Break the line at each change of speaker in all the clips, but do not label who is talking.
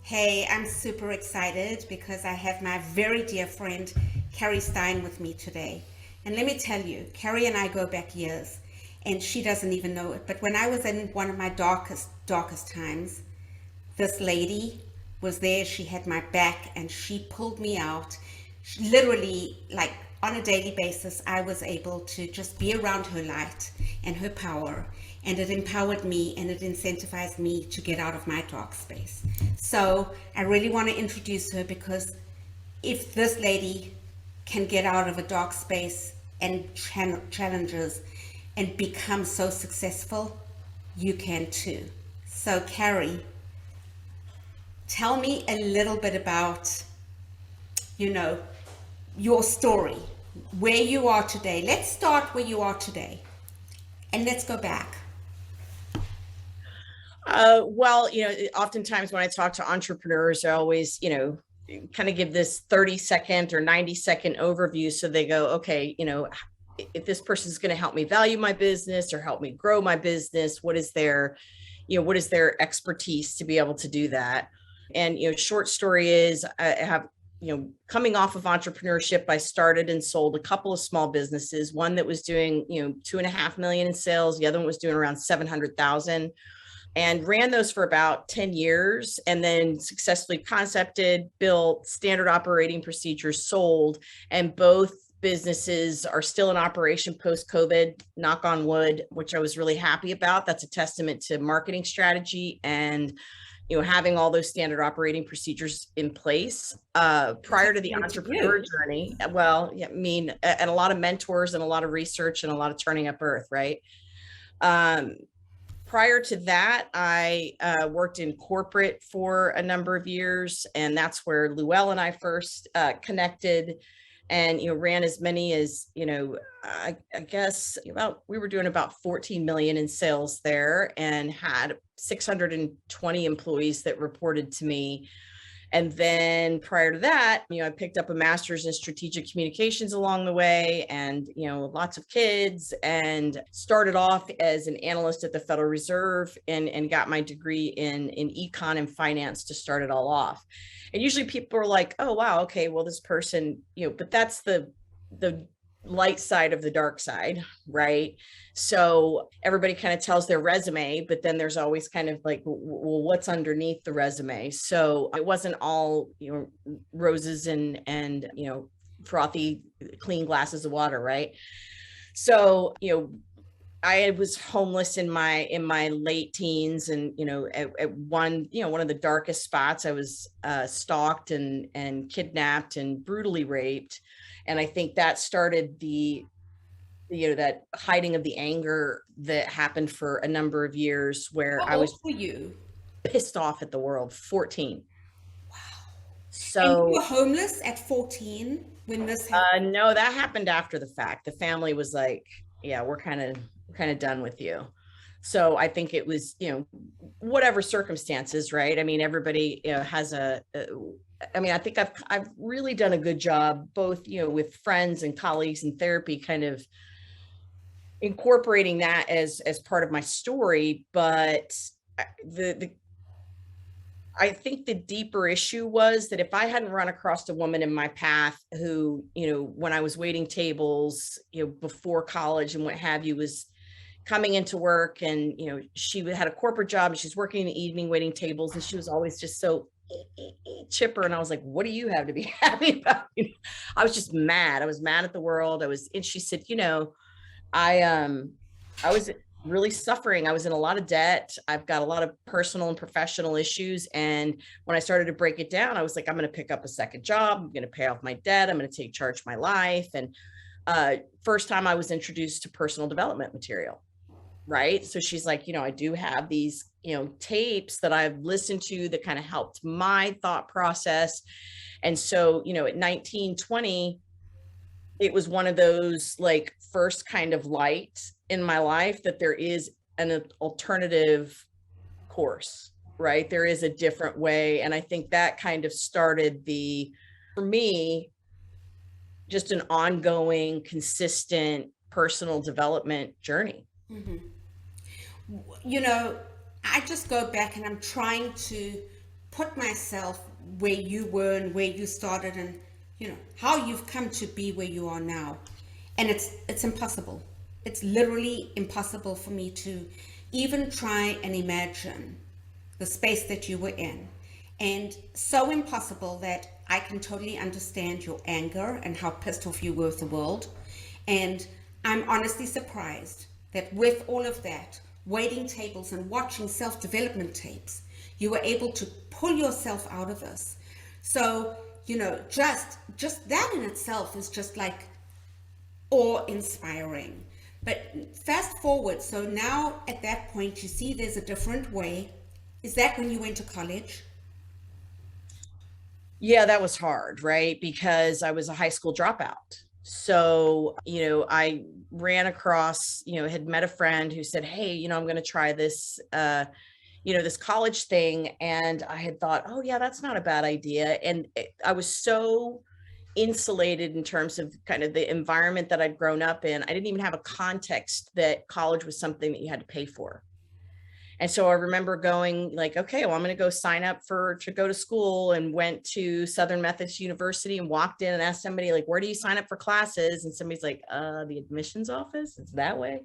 Hey, I'm super excited because I have my very dear friend Carrie Stein with me today. And let me tell you, Carrie and I go back years, and she doesn't even know it. But when I was in one of my darkest times, this lady was there. She had my back and she pulled me out. She literally, like on a daily basis, I was able to just be around her light and her power. And it empowered me and it incentivized me to get out of my dark space. So I really want to introduce her because if this lady can get out of a dark space and challenges and become so successful, you can too. So, Carrie, tell me a little bit about, you know, your story, where you are today. Let's start where you are today and let's go back.
Well, oftentimes when I talk to entrepreneurs, I always, kind of give this 30-second or 90-second overview. So they go, okay, if this person is going to help me value my business or help me grow my business, what is their expertise to be able to do that? And, short story is I have, coming off of entrepreneurship, I started and sold a couple of small businesses, one that was doing, 2.5 million in sales. The other one was doing around 700,000. And ran those for about 10 years and then successfully concepted, built standard operating procedures, sold, and both businesses are still in operation post-COVID, knock on wood, which I was really happy about. That's a testament to marketing strategy and having all those standard operating procedures in place prior to the entrepreneur journey. Well, yeah, I mean, and a lot of mentors and a lot of research and a lot of turning up earth, right? Prior to that, I worked in corporate for a number of years, and that's where Luell and I first connected, and ran as many as I guess we were doing about 14 million in sales there, and had 620 employees that reported to me. And then prior to that, I picked up a master's in strategic communications along the way, and, lots of kids, and started off as an analyst at the Federal Reserve and got my degree in econ and finance to start it all off. And usually people are like, oh, wow, okay, well, this person, but that's the light side of the dark side, right? So everybody kind of tells their resume, but then there's always kind of like, well, what's underneath the resume? So it wasn't all, roses and frothy, clean glasses of water, right? So, I was homeless in my late teens, and at one of the darkest spots, I was stalked and kidnapped and brutally raped. And I think that started that hiding of the anger that happened for a number of years, where
How
I
old
was
were you?
pissed off at the world. 14.
Wow. And you
So
were homeless at 14 when this happened?
no, that happened after the fact. The family was like, yeah, we're kind of done with you. So I think it was, whatever circumstances, right? I mean, everybody has I mean, I think I've really done a good job, both, with friends and colleagues in therapy, kind of incorporating that as part of my story. But the I think the deeper issue was that if I hadn't run across a woman in my path who, when I was waiting tables, before college and what have you, was coming into work, and, she had a corporate job and she's working in the evening waiting tables, and she was always just so chipper. And I was like, what do you have to be happy about? I was just mad. I was mad at the world. And she said, I was really suffering. I was in a lot of debt. I've got a lot of personal and professional issues. And when I started to break it down, I was like, I'm going to pick up a second job. I'm going to pay off my debt. I'm going to take charge of my life. And first time I was introduced to personal development material. Right. So she's like, I do have these, tapes that I've listened to that kind of helped my thought process. And so, at 19, 20, it was one of those like first kind of light in my life that there is an alternative course, right? There is a different way. And I think that kind of started for me, just an ongoing, consistent personal development journey.
Mm-hmm. I just go back and I'm trying to put myself where you were and where you started, and how you've come to be where you are now. And it's impossible. It's literally impossible for me to even try and imagine the space that you were in. And so impossible that I can totally understand your anger and how pissed off you were with the world. And I'm honestly surprised that with all of that, waiting tables and watching self-development tapes, you were able to pull yourself out of this. So, just that in itself is just like awe-inspiring. But fast forward, so now at that point, you see there's a different way. Is that when you went to college?
Yeah, that was hard, right? Because I was a high school dropout. So, I ran across, had met a friend who said, hey, I'm going to try this, this college thing. And I had thought, oh yeah, that's not a bad idea. And I was so insulated in terms of kind of the environment that I'd grown up in. I didn't even have a context that college was something that you had to pay for. And so I remember going like, okay, well, I'm going to go sign up to go to school, and went to Southern Methodist University and walked in and asked somebody like, where do you sign up for classes? And somebody's like, the admissions office. It's that way.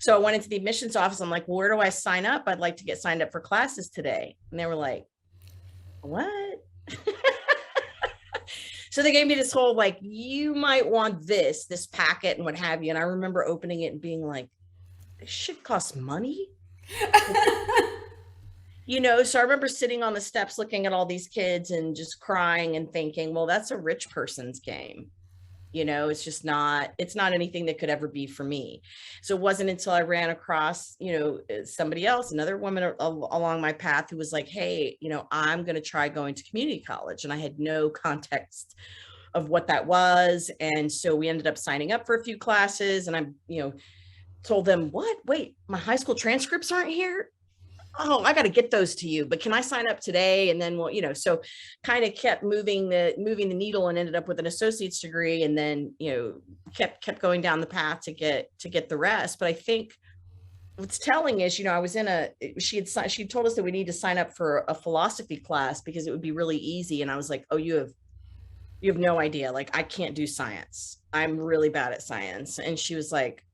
So I went into the admissions office. I'm like, well, where do I sign up? I'd like to get signed up for classes today. And they were like, what? So they gave me this whole, like, you might want this packet and what have you. And I remember opening it and being like, this shit costs money. So I remember sitting on the steps looking at all these kids and just crying and thinking, well, that's a rich person's game. It's not anything that could ever be for me. So it wasn't until I ran across, somebody else, another woman along my path, who was like, hey, I'm going to try going to community college. And I had no context of what that was. And so we ended up signing up for a few classes, and I'm, told them, what? Wait, my high school transcripts aren't here? Oh, I got to get those to you, but can I sign up today? And then, so kind of kept moving the needle, and ended up with an associate's degree, and then, kept going down the path to get the rest. But I think what's telling is, I was she told us that we need to sign up for a philosophy class because it would be really easy. And I was like, oh, you have no idea. Like, I can't do science. I'm really bad at science. And she was like,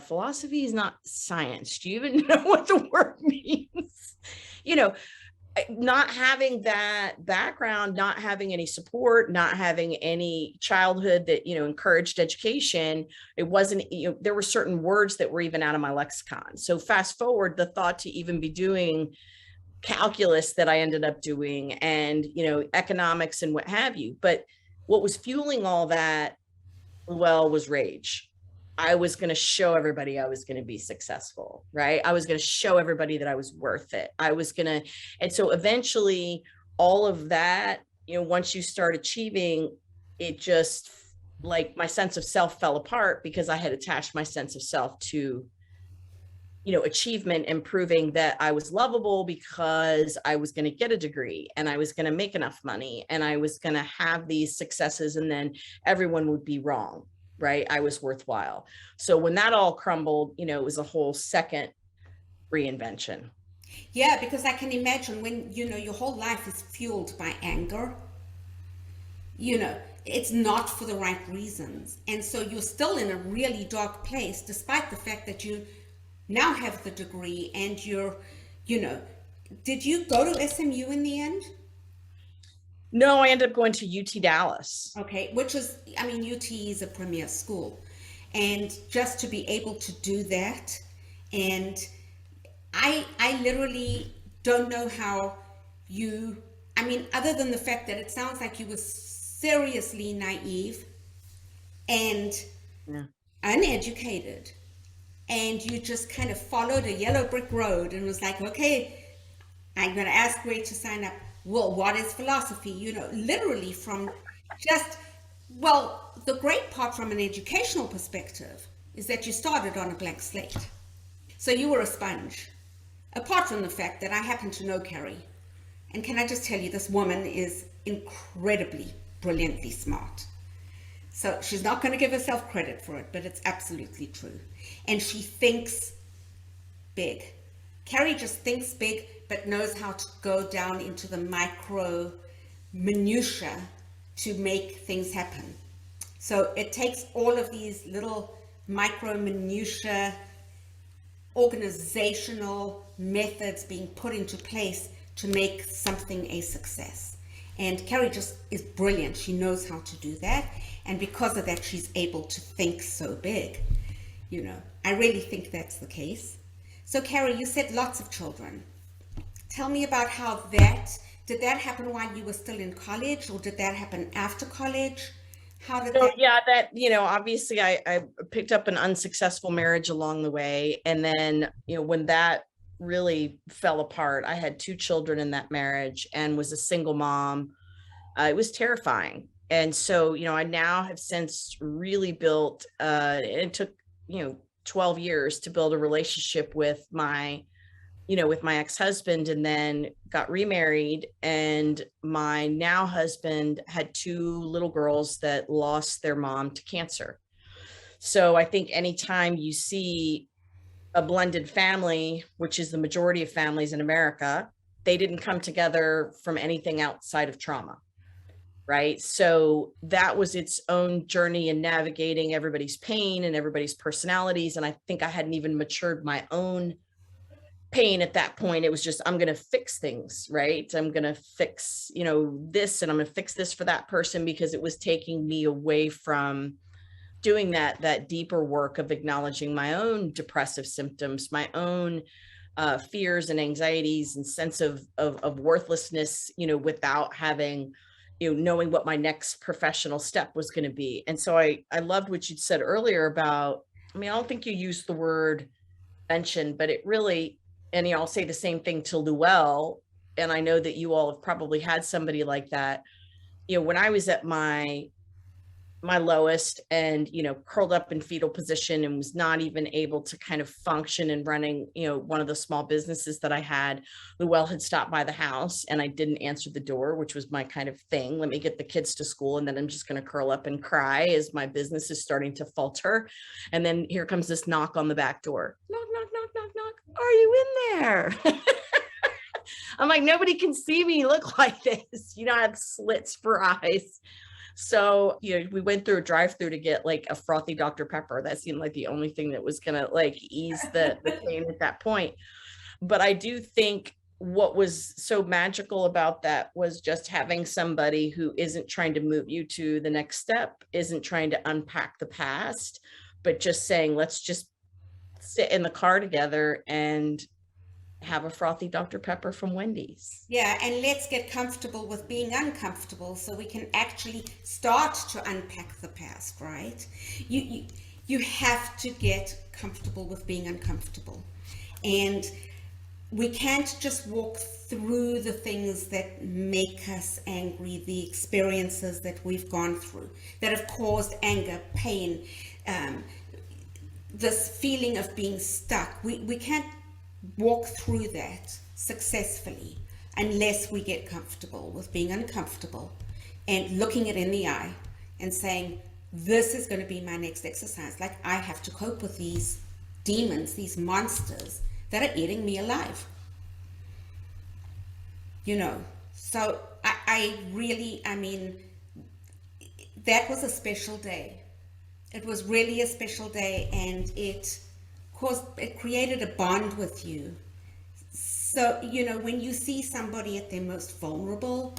philosophy is not science. Do you even know what the word means? Not having that background, not having any support, not having any childhood that, encouraged education. It wasn't, there were certain words that were even out of my lexicon. So fast forward, the thought to even be doing calculus that I ended up doing, and, economics and what have you. But what was fueling all that, well, was rage. I was going to show everybody I was going to be successful, right? I was going to show everybody that I was worth it. And so eventually all of that, once you start achieving, it just, like, my sense of self fell apart, because I had attached my sense of self to, achievement and proving that I was lovable, because I was going to get a degree and I was going to make enough money and I was going to have these successes, and then everyone would be wrong. Right. I was worthwhile. So when that all crumbled, it was a whole second reinvention.
Yeah, because I can imagine when, your whole life is fueled by anger, it's not for the right reasons. And so you're still in a really dark place, despite the fact that you now have the degree and you're, did you go to SMU in the end?
No, I ended up going to UT Dallas.
Okay, which is, UT is a premier school. And just to be able to do that, and I literally don't know how you, other than the fact that it sounds like you were seriously naive and uneducated, and you just kind of followed a yellow brick road and was like, okay, I'm going to ask where to sign up. Well, what is philosophy? Literally from just, well, the great part from an educational perspective is that you started on a blank slate. So you were a sponge. Apart from the fact that I happen to know Carrie. And can I just tell you, this woman is incredibly, brilliantly smart. So she's not going to give herself credit for it, but it's absolutely true. And she thinks big. Carrie just thinks big. but knows how to go down into the micro minutia to make things happen. So it takes all of these little micro minutia organizational methods being put into place to make something a success. And Carrie just is brilliant. She knows how to do that. And because of that, she's able to think so big. You know, I really think that's the case. So Carrie, you said lots of children. Tell me about how did that happen while you were still in college, or did that happen after college? How did that?
Yeah, that, obviously I picked up an unsuccessful marriage along the way. And then, when that really fell apart, I had 2 children in that marriage and was a single mom. It was terrifying. And so, I now have since really built, it took, 12 years to build a relationship with my ex-husband, and then got remarried. And my now husband had 2 little girls that lost their mom to cancer. So I think anytime you see a blended family, which is the majority of families in America, they didn't come together from anything outside of trauma. Right. So that was its own journey in navigating everybody's pain and everybody's personalities. And I think I hadn't even matured my own pain at that point. It was just, I'm going to fix things, right? I'm going to fix, this, and I'm going to fix this for that person, because it was taking me away from doing that deeper work of acknowledging my own depressive symptoms, my own fears and anxieties and sense of worthlessness, without having, knowing what my next professional step was going to be. And so I loved what you'd said earlier about, I don't think you used the word mention, but it really, and I'll say the same thing to Luelle, and I know that you all have probably had somebody like that. When I was at my lowest and, curled up in fetal position and was not even able to kind of function in running, one of the small businesses that I had, Luelle had stopped by the house and I didn't answer the door, which was my kind of thing. Let me get the kids to school, and then I'm just going to curl up and cry as my business is starting to falter. And then here comes this knock on the back door. Knock, knock, knock, knock, knock. Are you in there? I'm like, nobody can see me look like this. I have slits for eyes. So, we went through a drive-through to get like a frothy Dr. Pepper. That seemed like the only thing that was going to like ease the pain at that point. But I do think what was so magical about that was just having somebody who isn't trying to move you to the next step, isn't trying to unpack the past, but just saying, let's just sit in the car together and have a frothy Dr. Pepper from Wendy's.
Yeah, and let's get comfortable with being uncomfortable so we can actually start to unpack the past, right? You have to get comfortable with being uncomfortable. And we can't just walk through the things that make us angry, the experiences that we've gone through, that have caused anger, pain, this feeling of being stuck. We can't walk through that successfully unless we get comfortable with being uncomfortable and looking it in the eye and saying, this is going to be my next exercise. Like, I have to cope with these demons, these monsters that are eating me alive. So I really, that was a special day. It was really a special day, and it created a bond with you. So, when you see somebody at their most vulnerable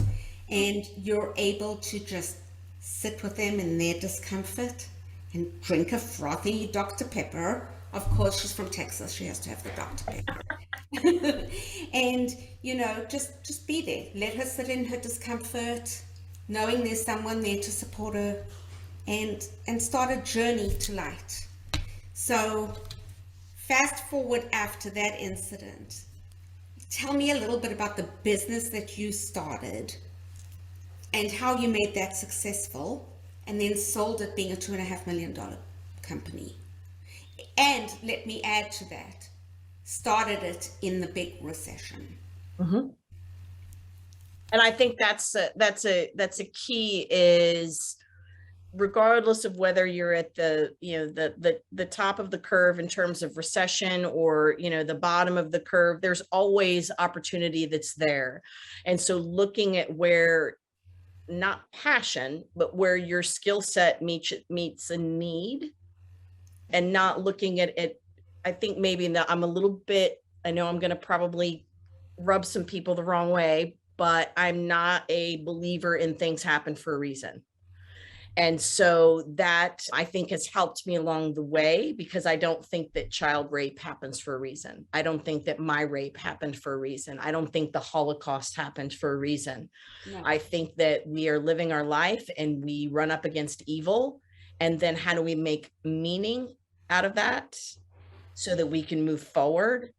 and you're able to just sit with them in their discomfort and drink a frothy Dr. Pepper. Of course, she's from Texas. She has to have the Dr. Pepper. And, just be there. Let her sit in her discomfort, knowing there's someone there to support her, and start a journey to light. So fast forward after that incident, tell me a little bit about the business that you started and how you made that successful and then sold it being a $2.5 million company. And let me add to that, started it in the big recession.
Mm-hmm. And I think that's a key is, regardless of whether you're at the, the top of the curve in terms of recession, or, the bottom of the curve, there's always opportunity that's there. And so looking at where, not passion, but where your skill set meets a need, and not looking at it. I think maybe that I'm a little bit, I know I'm going to probably rub some people the wrong way, but I'm not a believer in things happen for a reason. And so that, I think, has helped me along the way, because I don't think that child rape happens for a reason. I don't think that my rape happened for a reason. I don't think the Holocaust happened for a reason.
No.
I think that we are living our life and we run up against evil. And then how do we make meaning out of that so that we can move forward,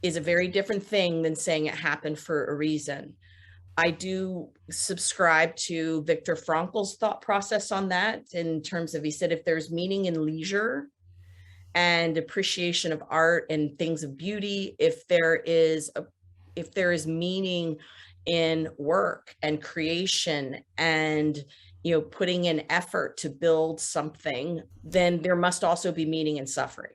is a very different thing than saying it happened for a reason. I do subscribe to Viktor Frankl's thought process on that, in terms of, he said, if there's meaning in leisure and appreciation of art and things of beauty, if there is meaning in work and creation and, putting in effort to build something, then there must also be meaning in suffering.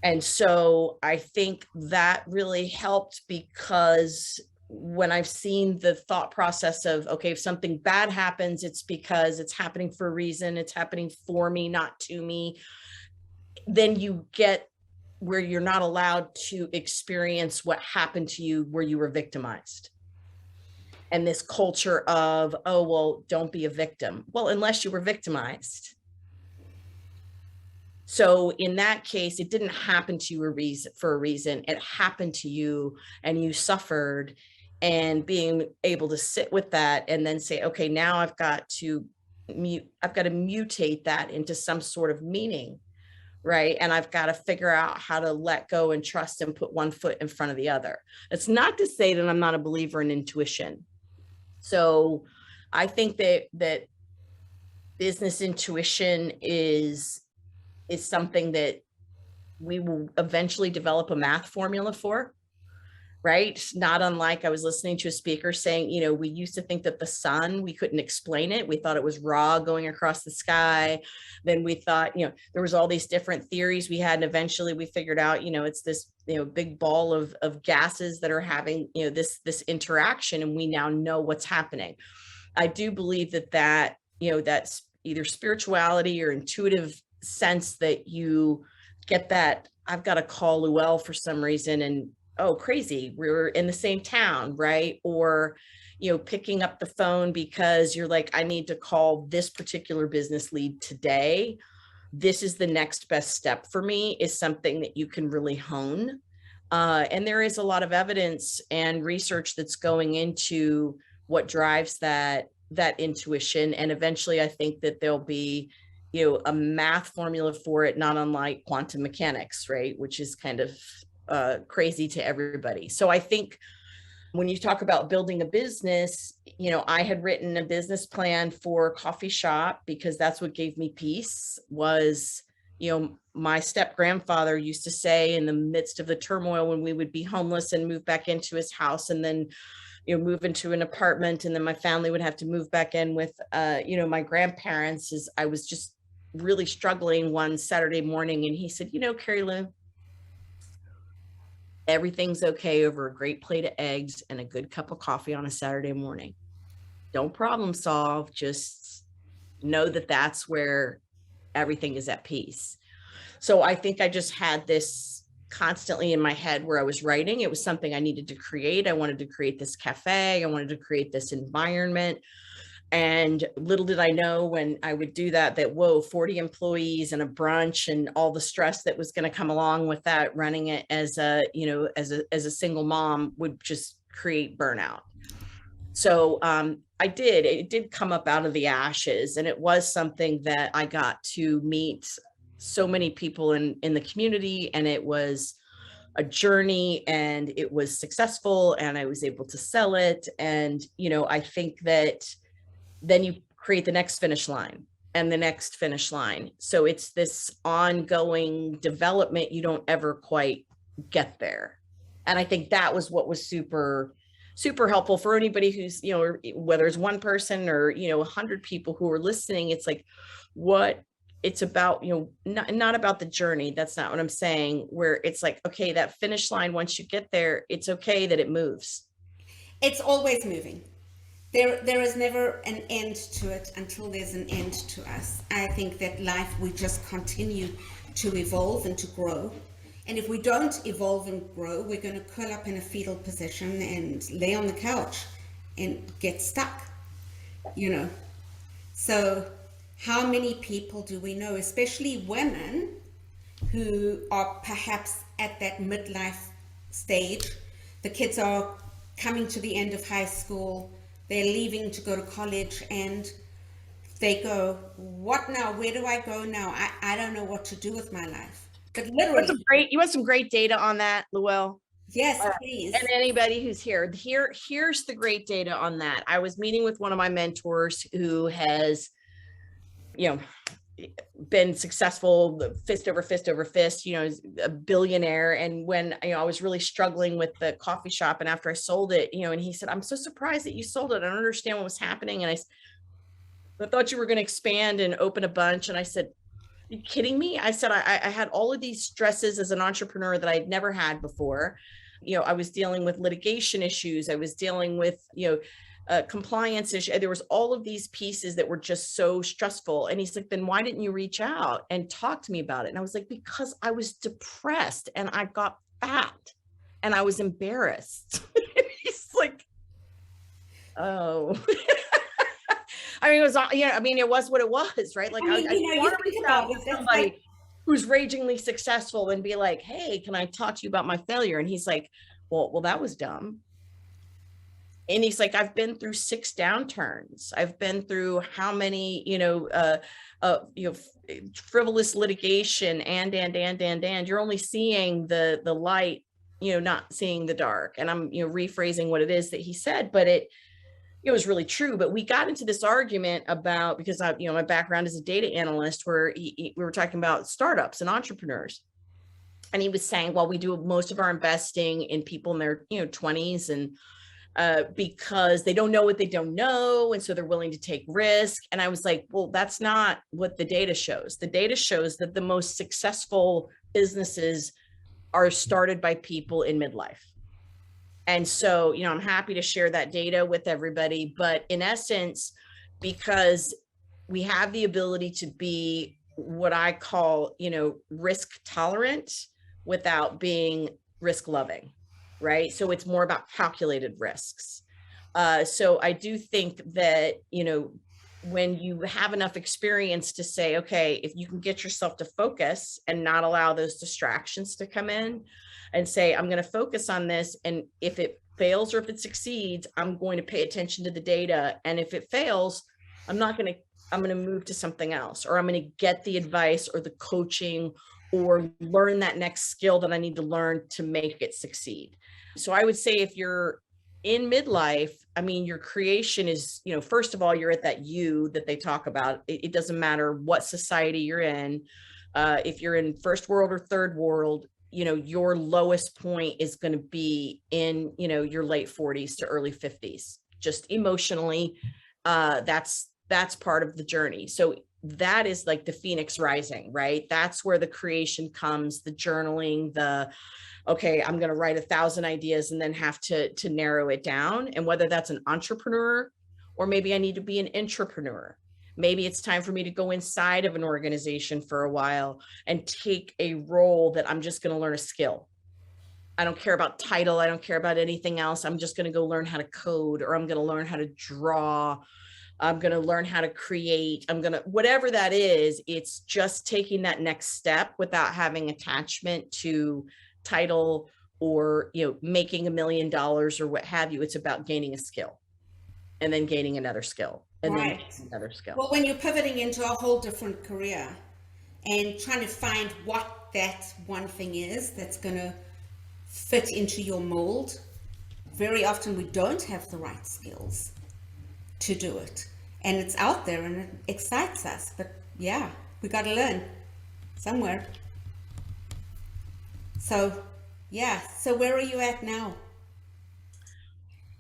And so I think that really helped, because when I've seen the thought process of, okay, if something bad happens, it's because it's happening for a reason, it's happening for me, not to me, then you get where you're not allowed to experience what happened to you, where you were victimized. And this culture of, oh, well, don't be a victim. Well, unless you were victimized. So in that case, it didn't happen to you for a reason. It happened to you and you suffered, and being able to sit with that and then say, okay, now I've got to mutate that into some sort of meaning, right? And I've got to figure out how to let go and trust and put one foot in front of the other. It's not to say that I'm not a believer in intuition. So I think that business intuition is something that we will eventually develop a math formula for, right? Not unlike, I was listening to a speaker saying, we used to think that the sun, we couldn't explain it. We thought it was raw going across the sky. Then we thought, there was all these different theories we had. And eventually we figured out, it's this, big ball of gases that are having, this interaction, and we now know what's happening. I do believe that that's either spirituality or intuitive sense that you get that. I've got to call Luell for some reason, and oh, crazy, we're in the same town, right? Or picking up the phone because you're like, I need to call this particular business lead today. This is the next best step for me, is something that you can really hone. And there is a lot of evidence and research that's going into what drives that intuition. And eventually I think that there'll be a math formula for it, not unlike quantum mechanics, right? Which is kind of crazy to everybody. So I think when you talk about building a business, I had written a business plan for a coffee shop, because that's what gave me peace. Was, my step grandfather used to say, in the midst of the turmoil, when we would be homeless and move back into his house, and then move into an apartment, and then my family would have to move back in with my grandparents, is I was just really struggling one Saturday morning, and he said, Carrie Lou, everything's okay over a great plate of eggs and a good cup of coffee on a Saturday morning. Don't problem solve, just know that that's where everything is at peace. So I think I just had this constantly in my head where I was writing. It was something I needed to create. I wanted to create this cafe. I wanted to create this environment. And little did I know when I would do that, whoa, 40 employees and a brunch and all the stress that was going to come along with that, running it as a single mom, would just create burnout. So it did come up out of the ashes, and it was something that I got to meet so many people in the community, and it was a journey, and it was successful, and I was able to sell it. And, I think that then you create the next finish line and the next finish line. So it's this ongoing development. You don't ever quite get there. And I think that was what was super super helpful for anybody who's, whether it's one person or, 100 people who are listening. It's like what it's about, not about the journey. That's not what I'm saying, where it's like, okay, that finish line, once you get there, it's okay that it moves.
It's always moving. There is never an end to it until there's an end to us. I think that life, we just continue to evolve and to grow. And if we don't evolve and grow, we're going to curl up in a fetal position and lay on the couch and get stuck, So how many people do we know, especially women, who are perhaps at that midlife stage? The kids are coming to the end of high school, they're leaving to go to college, and they go, what now? Where do I go now? I don't know what to do with my life. But literally.
You want some great data on that, Luelle?
Yes, please.
And anybody who's here's the great data on that. I was meeting with one of my mentors who has, been successful, fist over fist over fist, a billionaire. And when, I was really struggling with the coffee shop, and after I sold it, and he said, I'm so surprised that you sold it. I don't understand what was happening. And I thought you were going to expand and open a bunch. And I said, are you kidding me? I said, I had all of these stresses as an entrepreneur that I'd never had before. I was dealing with litigation issues. I was dealing with, compliance issue. There was all of these pieces that were just so stressful. And he's like, then why didn't you reach out and talk to me about it? And I was like, because I was depressed and I got fat and I was embarrassed. He's like, oh. It was, it was what it was, right? Like, I want to reach out to somebody who's ragingly successful and be like, hey, can I talk to you about my failure? And he's like, well, that was dumb. And he's like, I've been through 6 downturns. I've been through how many, frivolous litigation and you're only seeing the light, not seeing the dark. And I'm, rephrasing what it is that he said, but it was really true. But we got into this argument about, because I, my background is a data analyst, where we were talking about startups and entrepreneurs. And he was saying, well, we do most of our investing in people in their, 20s, and because they don't know what they don't know. And so they're willing to take risk. And I was like, well, that's not what the data shows. The data shows that the most successful businesses are started by people in midlife. And so, I'm happy to share that data with everybody. But in essence, because we have the ability to be what I call, risk tolerant without being risk loving. Right. So it's more about calculated risks. So I do think that, when you have enough experience to say, okay, if you can get yourself to focus and not allow those distractions to come in, and say, I'm going to focus on this. And if it fails or if it succeeds, I'm going to pay attention to the data. And if it fails, I'm going to move to something else, or I'm going to get the advice or the coaching or learn that next skill that I need to learn to make it succeed. So I would say, if you're in midlife, your creation is, first of all, you're at that you that they talk about. It doesn't matter what society you're in. If you're in first world or third world, your lowest point is going to be in, your late 40s to early 50s, just emotionally. That's part of the journey. So that is like the Phoenix rising, right? That's where the creation comes, the journaling, okay, I'm going to write 1,000 ideas and then have to narrow it down. And whether that's an entrepreneur, or maybe I need to be an intrapreneur. Maybe it's time for me to go inside of an organization for a while and take a role that I'm just going to learn a skill. I don't care about title. I don't care about anything else. I'm just going to go learn how to code, or I'm going to learn how to draw. I'm going to learn how to create. Whatever that is, it's just taking that next step without having attachment to title or, making $1 million or what have you. It's about gaining a skill and then gaining another skill and then another skill.
Well, when you're pivoting into a whole different career and trying to find what that one thing is that's going to fit into your mold, very often we don't have the right skills to do it. And it's out there and it excites us. But yeah, we got to learn somewhere. So, yeah. So where are you at now?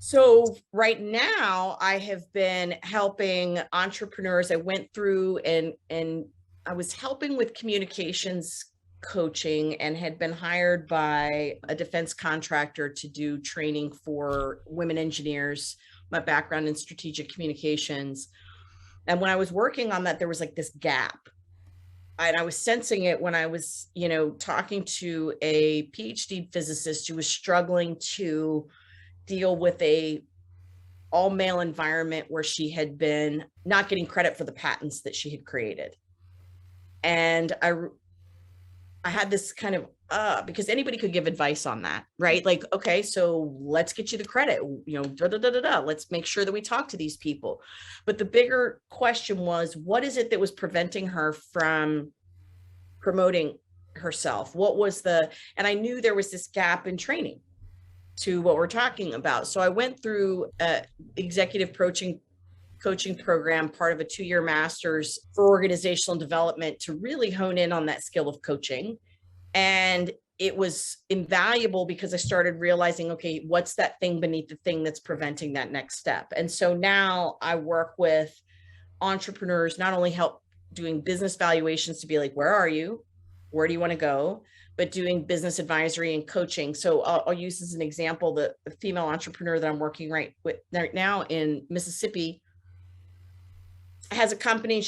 So right now I have been helping entrepreneurs. I went through and I was helping with communications coaching and had been hired by a defense contractor to do training for women engineers, my background in strategic communications. And when I was working on that, there was like this gap. And I was sensing it when I was, talking to a PhD physicist who was struggling to deal with a all male environment where she had been not getting credit for the patents that she had created. And I had this kind of because anybody could give advice on that, right? Like, okay, so let's get you the credit, let's make sure that we talk to these people. But the bigger question was, what is it that was preventing her from promoting herself? And I knew there was this gap in training to what we're talking about. So I went through executive coaching program, part of a 2-year master's for organizational development, to really hone in on that skill of coaching. And it was invaluable because I started realizing, okay, what's that thing beneath the thing that's preventing that next step? And so now I work with entrepreneurs, not only help doing business valuations to be like, where are you? Where do you want to go? But doing business advisory and coaching. So I'll use as an example, the female entrepreneur that I'm working right now in Mississippi has a company.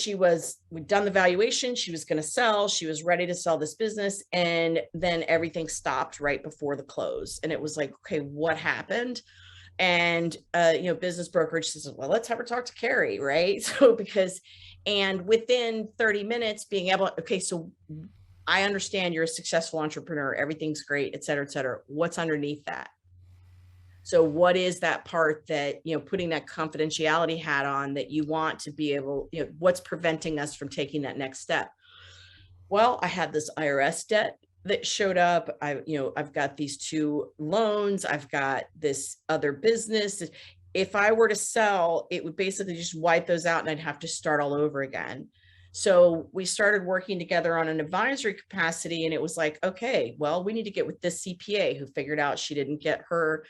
We'd done the valuation. She was going to sell. She was ready to sell this business. And then everything stopped right before the close. And it was like, okay, what happened? And, business brokerage says, well, let's have her talk to Carrie. Right. So and within 30 minutes being able, okay, so I understand you're a successful entrepreneur. Everything's great, et cetera, et cetera. What's underneath that? So what is that part that, putting that confidentiality hat on that you want to be able, what's preventing us from taking that next step? Well, I had this IRS debt that showed up. I've got these 2 loans. I've got this other business. If I were to sell, it would basically just wipe those out and I'd have to start all over again. So we started working together on an advisory capacity, and it was like, okay, well, we need to get with this CPA who figured out she didn't get her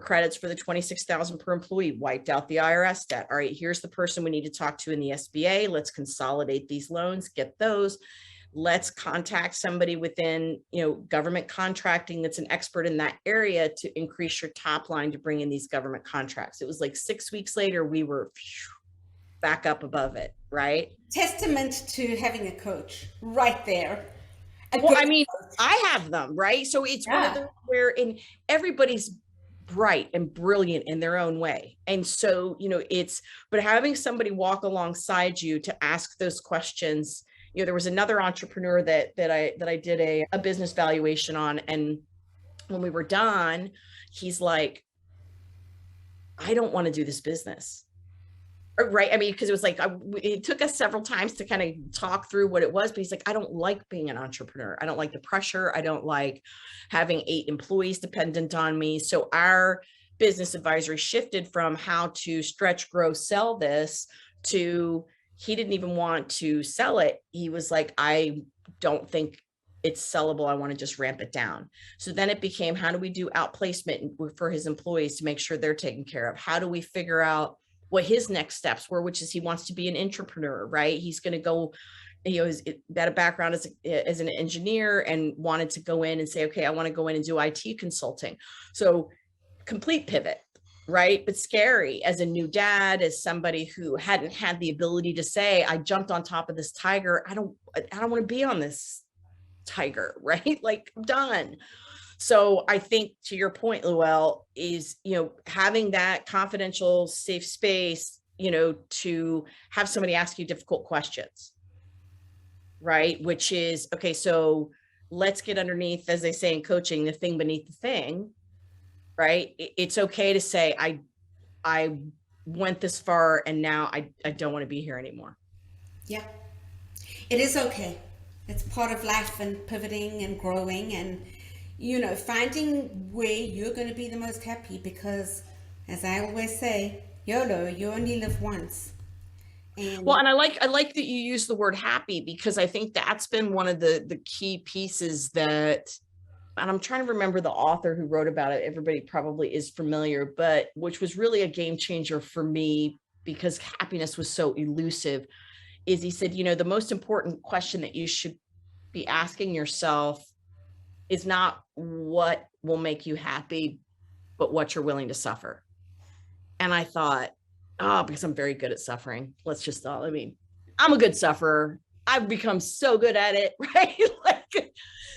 credits for the 26,000 per employee, wiped out the IRS debt. All right, here's the person we need to talk to in the SBA. Let's consolidate these loans, get those. Let's contact somebody within, government contracting that's an expert in that area to increase your top line to bring in these government contracts. It was like 6 weeks later, we were back up above it, right?
Testament to having a coach right there.
Well, I mean, I have them, right? So it's one of those where everybody's bright and brilliant in their own way. And so, but having somebody walk alongside you to ask those questions. There was another entrepreneur that I did a business valuation on. And when we were done, he's like, I don't want to do this business. Right. I mean, because it was like, it took us several times to kind of talk through what it was, but he's like, I don't like being an entrepreneur. I don't like the pressure. I don't like having 8 employees dependent on me. So our business advisory shifted from how to stretch, grow, sell this to, he didn't even want to sell it. He was like, I don't think it's sellable. I want to just ramp it down. So then it became, how do we do outplacement for his employees to make sure they're taken care of? How do we figure out what his next steps were, which is he wants to be an entrepreneur, right? He's going to go, that a background as an engineer and wanted to go in and say, okay, I want to go in and do IT consulting. So complete pivot, right? But scary as a new dad, as somebody who hadn't had the ability to say, I jumped on top of this tiger. I don't want to be on this tiger, right? Like, I'm done. So I think, to your point, Luelle, is, having that confidential, safe space, to have somebody ask you difficult questions, right? Which is, okay, so let's get underneath, as they say in coaching, the thing beneath the thing, right? It's okay to say, I went this far and now I don't want to be here anymore.
Yeah, it is okay. It's part of life and pivoting and growing and, finding where you're going to be the most happy, because as I always say, YOLO, you only live once.
And I like that you use the word happy, because I think that's been one of the key pieces that and I'm trying to remember the author who wrote about it. Everybody probably is familiar, but which was really a game changer for me because happiness was so elusive, is he said, the most important question that you should be asking yourself is not what will make you happy, but what you're willing to suffer. And I thought, oh, because I'm very good at suffering. I'm a good sufferer. I've become so good at it, right?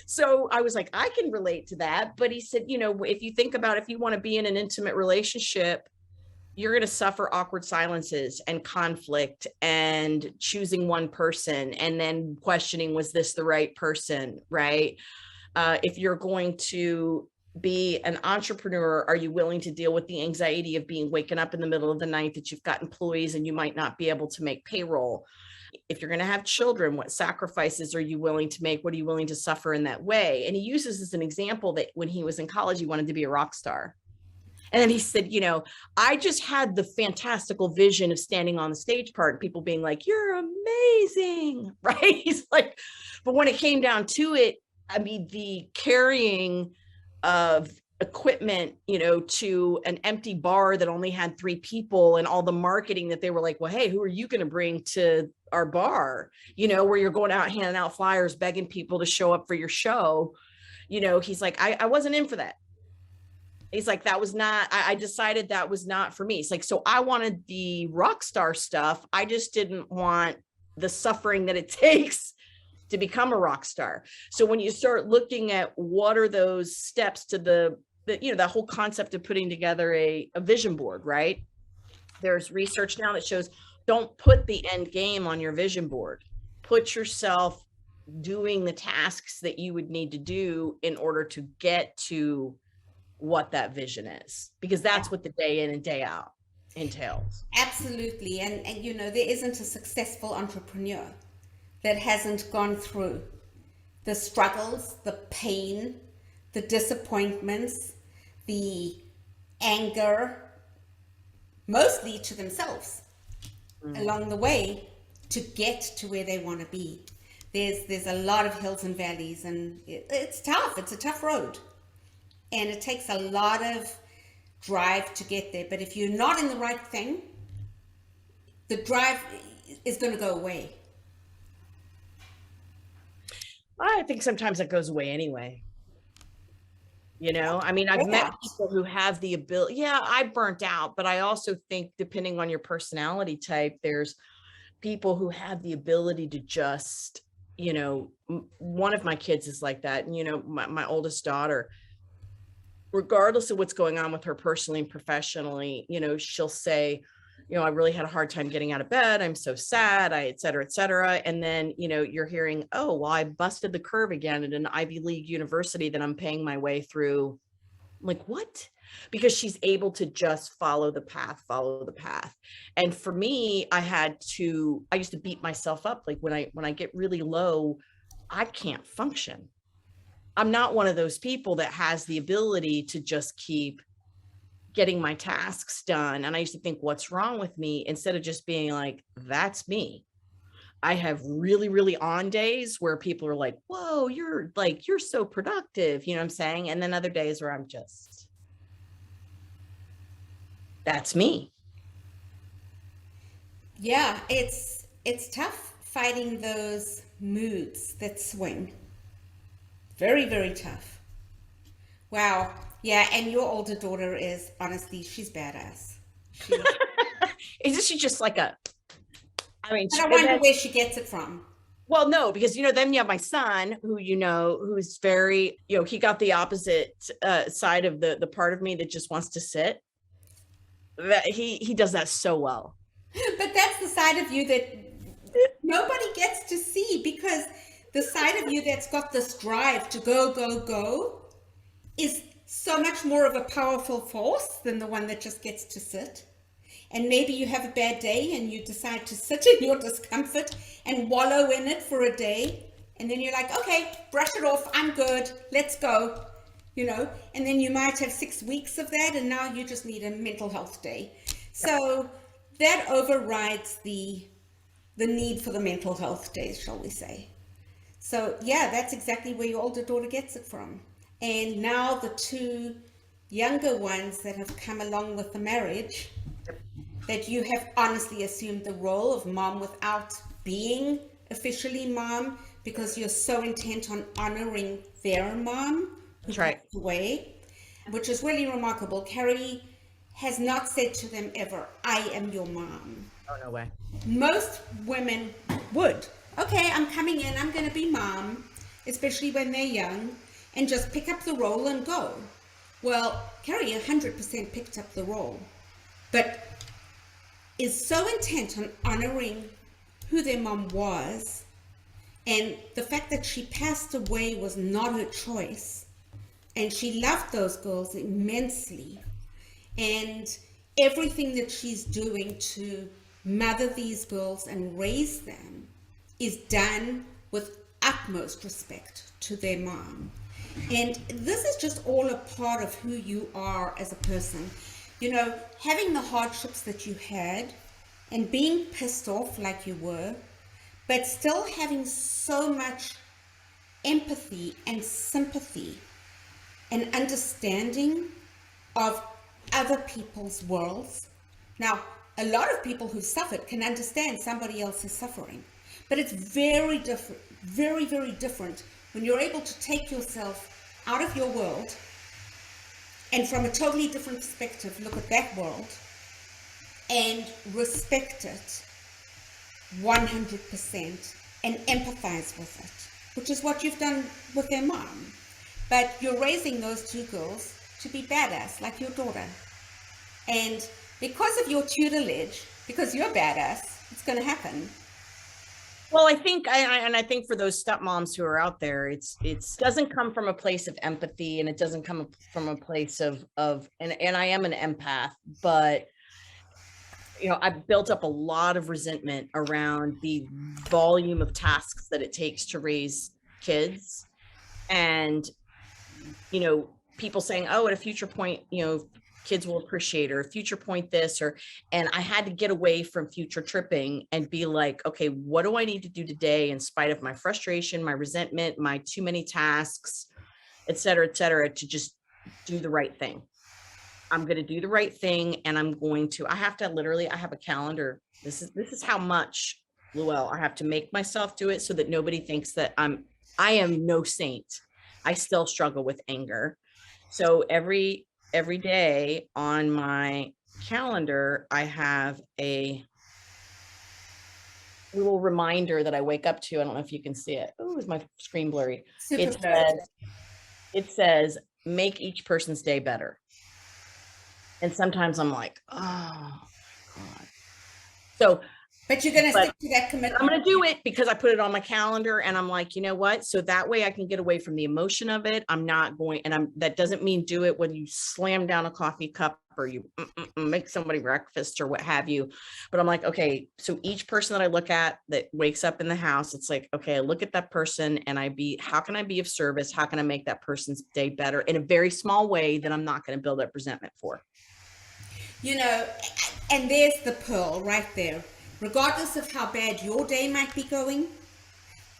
So I was like, I can relate to that. But he said, if you think about if you want to be in an intimate relationship, you're going to suffer awkward silences and conflict and choosing one person and then questioning, was this the right person, right? If you're going to be an entrepreneur, are you willing to deal with the anxiety of being waken up in the middle of the night that you've got employees and you might not be able to make payroll? If you're going to have children, what sacrifices are you willing to make? What are you willing to suffer in that way? And he uses as an example that when he was in college, he wanted to be a rock star. And then he said, I just had the fantastical vision of standing on the stage part and people being like, you're amazing, right? He's like, but when it came down to it, I mean, the carrying of equipment, to an empty bar that only had 3 people and all the marketing that they were like, well, hey, who are you going to bring to our bar? Where you're going out handing out flyers, begging people to show up for your show. He's like, I wasn't in for that. He's like, that was not, I decided that was not for me. It's like, so I wanted the rock star stuff. I just didn't want the suffering that it takes to become a rock star. So when you start looking at what are those steps to that whole concept of putting together a vision board, right? There's research now that shows don't put the end game on your vision board. Put yourself doing the tasks that you would need to do in order to get to what that vision is, because that's what the day in and day out entails.
Absolutely. And there isn't a successful entrepreneur that hasn't gone through the struggles, the pain, the disappointments, the anger, mostly to themselves along the way to get to where they want to be. There's a lot of hills and valleys, and it's tough. It's a tough road. And it takes a lot of drive to get there. But if you're not in the right thing, the drive is going to go away.
I think sometimes it goes away anyway. I've met people who have the ability. Yeah, I burnt out, but I also think depending on your personality type, there's people who have the ability to just, one of my kids is like that. And, my oldest daughter, regardless of what's going on with her personally and professionally, she'll say, I really had a hard time getting out of bed. I'm so sad, et cetera, et cetera. And then, you're hearing, oh, well, I busted the curve again at an Ivy League university that I'm paying my way through. I'm like, what? Because she's able to just follow the path. And for me, I used to beat myself up. Like when I get really low, I can't function. I'm not one of those people that has the ability to just keep getting my tasks done. And I used to think, what's wrong with me? Instead of just being like, that's me. I have really, really on days where people are like, whoa, you're so productive. You know what I'm saying? And then other days where I'm just, that's me.
Yeah, it's tough fighting those moods that swing. Very, very tough. Wow. Yeah, and your older daughter is, honestly, she's badass.
Isn't she just like I
wonder where she gets it from.
Well, no, because, then you have my son who, who's very, he got the opposite side of the part of me that just wants to sit. That he does that so well.
But that's the side of you that nobody gets to see, because the side of you that's got this drive to go, go, go is so much more of a powerful force than the one that just gets to sit. And maybe you have a bad day and you decide to sit in your discomfort and wallow in it for a day. And then you're like, okay, brush it off. I'm good. Let's go. And then you might have 6 weeks of that. And now you just need a mental health day. So that overrides the need for the mental health days, shall we say. So yeah, that's exactly where your older daughter gets it from. And now the two younger ones that have come along with the marriage, that you have honestly assumed the role of mom without being officially mom because you're so intent on honoring their mom who
That's right.
passed away, which is really remarkable. Carrie has not said to them ever, I am your mom.
Oh, no way.
Most women would. Okay, I'm coming in, I'm going to be mom, especially when they're young, and just pick up the role and go. Well, Carrie 100% picked up the role, but is so intent on honoring who their mom was, and the fact that she passed away was not her choice, and she loved those girls immensely, and everything that she's doing to mother these girls and raise them is done with utmost respect to their mom. And this is just all a part of who you are as a person. You know, having the hardships that you had and being pissed off like you were, but still having so much empathy and sympathy and understanding of other people's worlds. Now, a lot of people who've suffered can understand somebody else's suffering, but it's very different, very, very different when you're able to take yourself out of your world and from a totally different perspective look at that world and respect it 100% and empathize with it, which is what you've done with their mom. But you're raising those two girls to be badass like your daughter. And because of your tutelage, because you're badass, it's going to happen.
Well, I think, I think for those stepmoms who are out there, it's doesn't come from a place of empathy, and it doesn't come from a place of, and I am an empath, but you know, I've built up a lot of resentment around the volume of tasks that it takes to raise kids, and you know, people saying, oh, at a future point, you know, kids will appreciate, or future point this, or, and I had to get away from future tripping and be like, okay, what do I need to do today in spite of my frustration, my resentment, my too many tasks, et cetera, to just do the right thing. I'm going to do the right thing. And I have to literally, I have a calendar. This is how much, Luell, I have to make myself do it so that nobody thinks that I am no saint. I still struggle with anger. So every day on my calendar, I have a little reminder that I wake up to. I don't know if you can see it. Oh, is my screen blurry? It says, make each person's day better. And sometimes I'm like, oh God. So,
but you're going to stick to that commitment.
I'm going to do it because I put it on my calendar, and I'm like, you know what? So that way I can get away from the emotion of it. I'm not going, and that doesn't mean do it when you slam down a coffee cup or you make somebody breakfast or what have you. But I'm like, okay, so each person that I look at that wakes up in the house, it's like, okay, I look at that person and how can I be of service? How can I make that person's day better in a very small way that I'm not going to build up resentment for?
You know, and there's the pearl right there. Regardless of how bad your day might be going,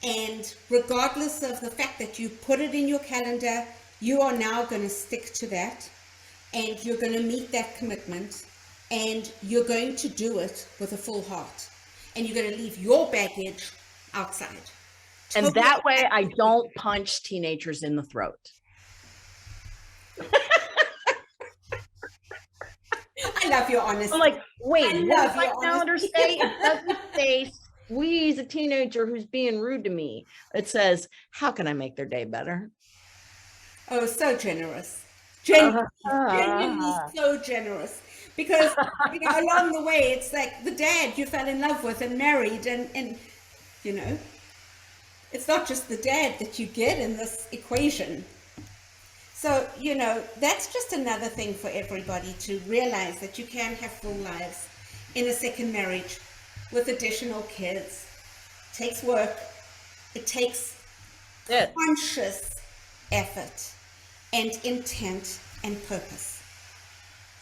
and regardless of the fact that you put it in your calendar, you are now going to stick to that, and you're going to meet that commitment, and you're going to do it with a full heart, and you're going to leave your baggage outside.
And that way I don't punch teenagers in the throat.
I love your honesty.
I'm like, wait, what does my calendar say? It doesn't say squeeze a teenager who's being rude to me. It says, how can I make their day better?
Oh, so generous. Genuinely so generous. Because you know, along the way, it's like the dad you fell in love with and married, and you know, it's not just the dad that you get in this equation. So, you know, that's just another thing for everybody to realize, that you can have full lives in a second marriage with additional kids. It takes work. It takes conscious effort and intent and purpose.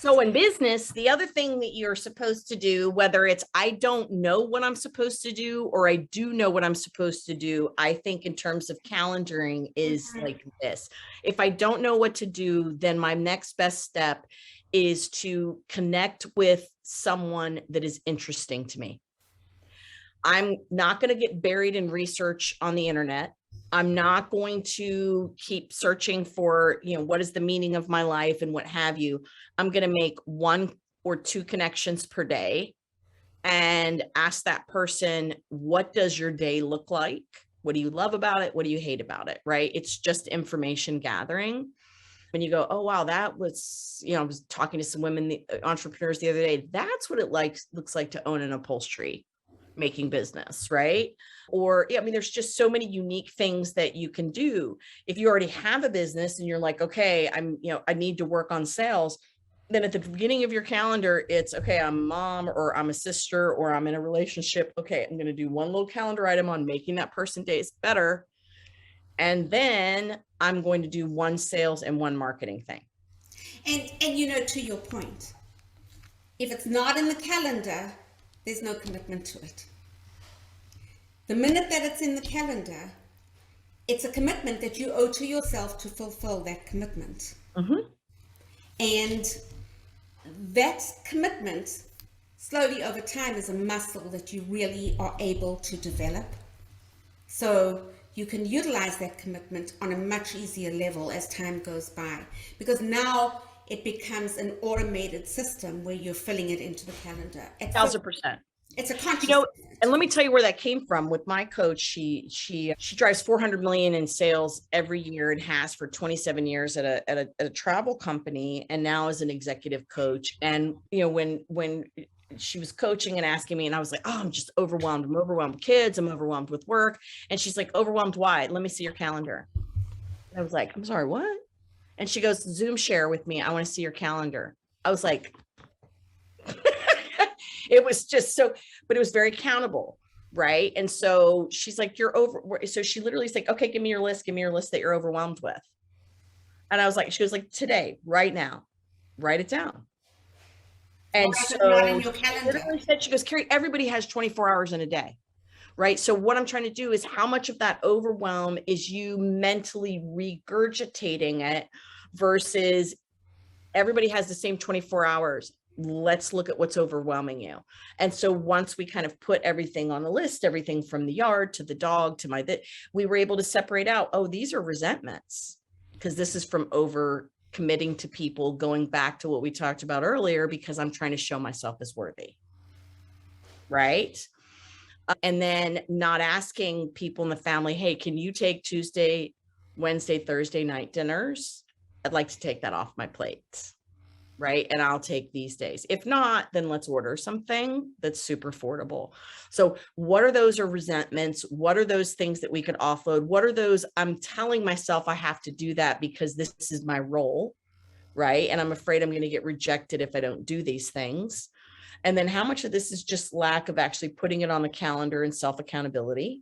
So in business, the other thing that you're supposed to do, whether it's I don't know what I'm supposed to do or I do know what I'm supposed to do, I think in terms of calendaring is
Mhm.
like this. If I don't know what to do, then my next best step is to connect with someone that is interesting to me. I'm not going to get buried in research on the internet. I'm not going to keep searching for, what is the meaning of my life and what have you. I'm going to make 1 or 2 connections per day and ask that person, what does your day look like? What do you love about it? What do you hate about it? Right? It's just information gathering. When you go, oh, wow, that was, I was talking to some women, entrepreneurs the other day. That's what it looks like to own an upholstery making business, right? Or, I mean, there's just so many unique things that you can do. If you already have a business and you're like, okay, I need to work on sales, then at the beginning of your calendar, it's okay, I'm a mom or I'm a sister or I'm in a relationship. Okay, I'm going to do one little calendar item on making that person days better. And then I'm going to do 1 sales and 1 marketing thing.
And to your point, if it's not in the calendar, there's no commitment to it. The minute that it's in the calendar, it's a commitment that you owe to yourself to fulfill that commitment.
Mm-hmm.
And that commitment, slowly over time, is a muscle that you really are able to develop. So you can utilize that commitment on a much easier level as time goes by, because now it becomes an automated system where you're filling it into the calendar.
1,000%.
It's a conscious
and let me tell you where that came from with my coach. She drives 400 million in sales every year and has for 27 years at a travel company, and now is an executive coach. And when she was coaching and asking me, and I was like, oh, I'm just overwhelmed. I'm overwhelmed with kids. I'm overwhelmed with work. And she's like, overwhelmed why? Let me see your calendar. And I was like, I'm sorry, what? And she goes, Zoom share with me. I want to see your calendar. I was like, it was just so, but it was very accountable. Right. And so she's like, you're over. So she literally is like, okay, give me your list that you're overwhelmed with. And I was like, she was like, today, right now, write it down. And
so not in your
she
calendar.
literally said, she goes, Carrie, everybody has 24 hours in a day. Right. So what I'm trying to do is how much of that overwhelm is you mentally regurgitating it versus everybody has the same 24 hours. Let's look at what's overwhelming you. And so once we kind of put everything on the list, everything from the yard to the dog to we were able to separate out, oh, these are resentments, because this is from over committing to people, going back to what we talked about earlier, because I'm trying to show myself as worthy. Right. And then not asking people in the family, hey, can you take Tuesday, Wednesday, Thursday night dinners? I'd like to take that off my plate. Right. And I'll take these days. If not, then let's order something that's super affordable. So what are those resentments? What are those things that we could offload? What are those? I'm telling myself I have to do that because this is my role. Right. And I'm afraid I'm going to get rejected if I don't do these things. And then how much of this is just lack of actually putting it on the calendar and self-accountability?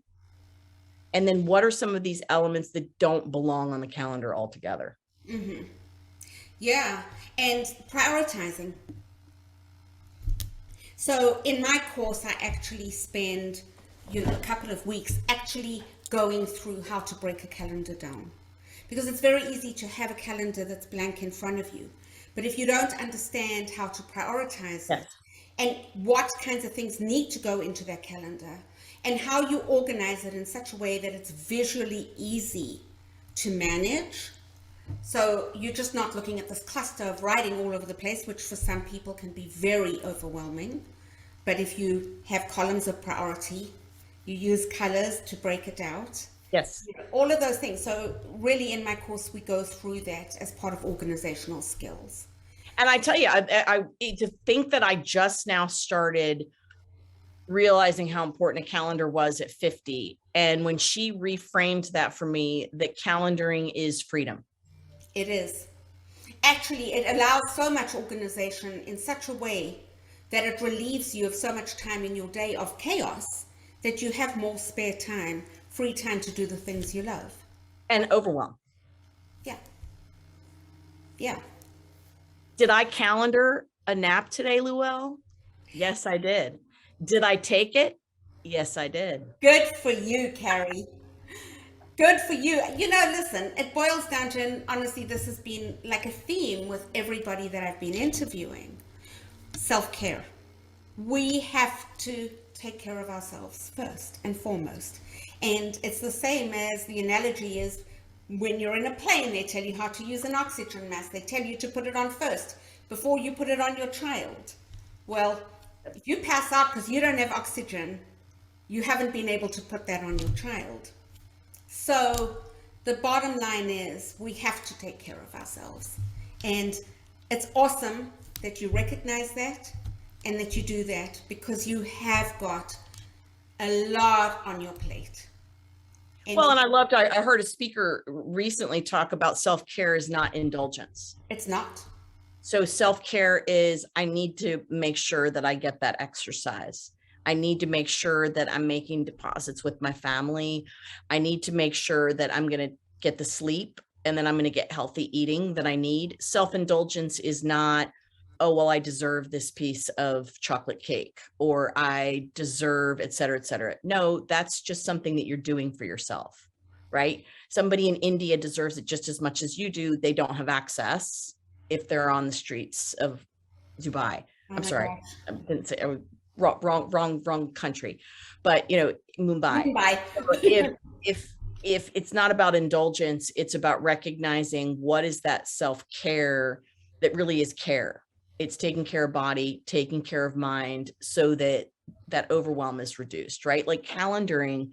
And then what are some of these elements that don't belong on the calendar altogether?
Mm-hmm. Yeah, and prioritizing. So in my course, I actually spend, a couple of weeks actually going through how to break a calendar down. Because it's very easy to have a calendar that's blank in front of you. But if you don't understand how to prioritize it and what kinds of things need to go into that calendar and how you organize it in such a way that it's visually easy to manage. So you're just not looking at this cluster of writing all over the place, which for some people can be very overwhelming. But if you have columns of priority, you use colors to break it out.
Yes.
All of those things. So really in my course, we go through that as part of organizational skills.
And I tell you, I to think that I just now started realizing how important a calendar was at 50. And when she reframed that for me, that calendaring is freedom.
It is. Actually, it allows so much organization in such a way that it relieves you of so much time in your day of chaos that you have more spare time, free time to do the things you love.
And overwhelm.
Yeah. Yeah.
Did I calendar a nap today, Luell? Yes, I did. Did I take it? Yes, I did.
Good for you, Carrie. Good for you. You know, listen, it boils down to, and honestly, this has been like a theme with everybody that I've been interviewing, self-care. We have to take care of ourselves first and foremost. And it's the same as the analogy is when you're in a plane, they tell you how to use an oxygen mask. They tell you to put it on first before you put it on your child. Well, if you pass out because you don't have oxygen, you haven't been able to put that on your child. So the bottom line is we have to take care of ourselves. And it's awesome that you recognize that and that you do that, because you have got a lot on your plate.
Well, and I heard a speaker recently talk about self-care is not indulgence.
It's not.
So self-care is, I need to make sure that I get that exercise. I need to make sure that I'm making deposits with my family. I need to make sure that I'm going to get the sleep, and then I'm going to get healthy eating that I need. Self-indulgence is not, oh, well, I deserve this piece of chocolate cake, or I deserve, et cetera, et cetera. No, that's just something that you're doing for yourself, right? Somebody in India deserves it just as much as you do. They don't have access if they're on the streets of Dubai. I'm sorry,
gosh.
I didn't say, wrong country, but Mumbai. If it's not about indulgence, it's about recognizing what is that self-care that really is care. It's taking care of body, taking care of mind, so that that overwhelm is reduced, right? Like calendaring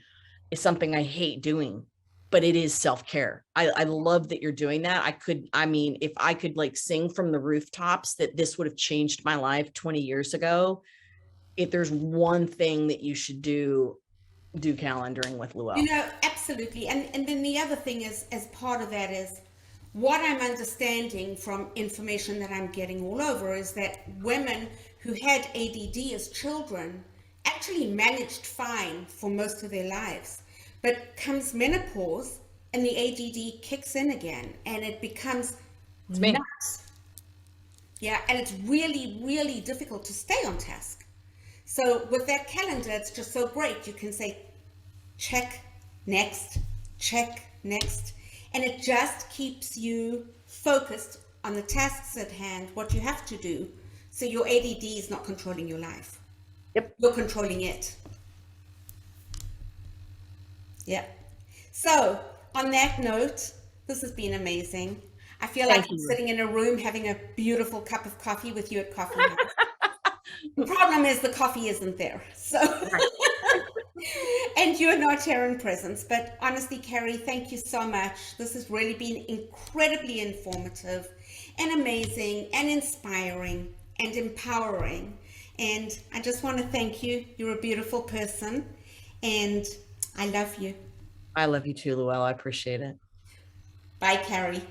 is something I hate doing, but it is self-care. I love that you're doing that. If I could like sing from the rooftops that this would have changed my life 20 years ago, if there's one thing that you should do calendaring with Luell.
Absolutely. And then the other thing is, as part of that, is what I'm understanding from information that I'm getting all over is that women who had ADD as children actually managed fine for most of their lives. But comes menopause and the ADD kicks in again and it becomes nuts. Yeah, and it's really, really difficult to stay on task. So with that calendar, it's just so great. You can say, check, next, and it just keeps you focused on the tasks at hand, what you have to do, so your ADD is not controlling your life.
Yep.
You're controlling it. Yeah. So on that note, this has been amazing. I feel like I'm sitting in a room having a beautiful cup of coffee with you at Coffee House. The problem is the coffee isn't there. So and you're not here in presence. But honestly, Carrie, thank you so much. This has really been incredibly informative and amazing and inspiring and empowering. And I just want to thank you. You're a beautiful person and I love you.
I love you too, Luell. I appreciate it.
Bye, Carrie.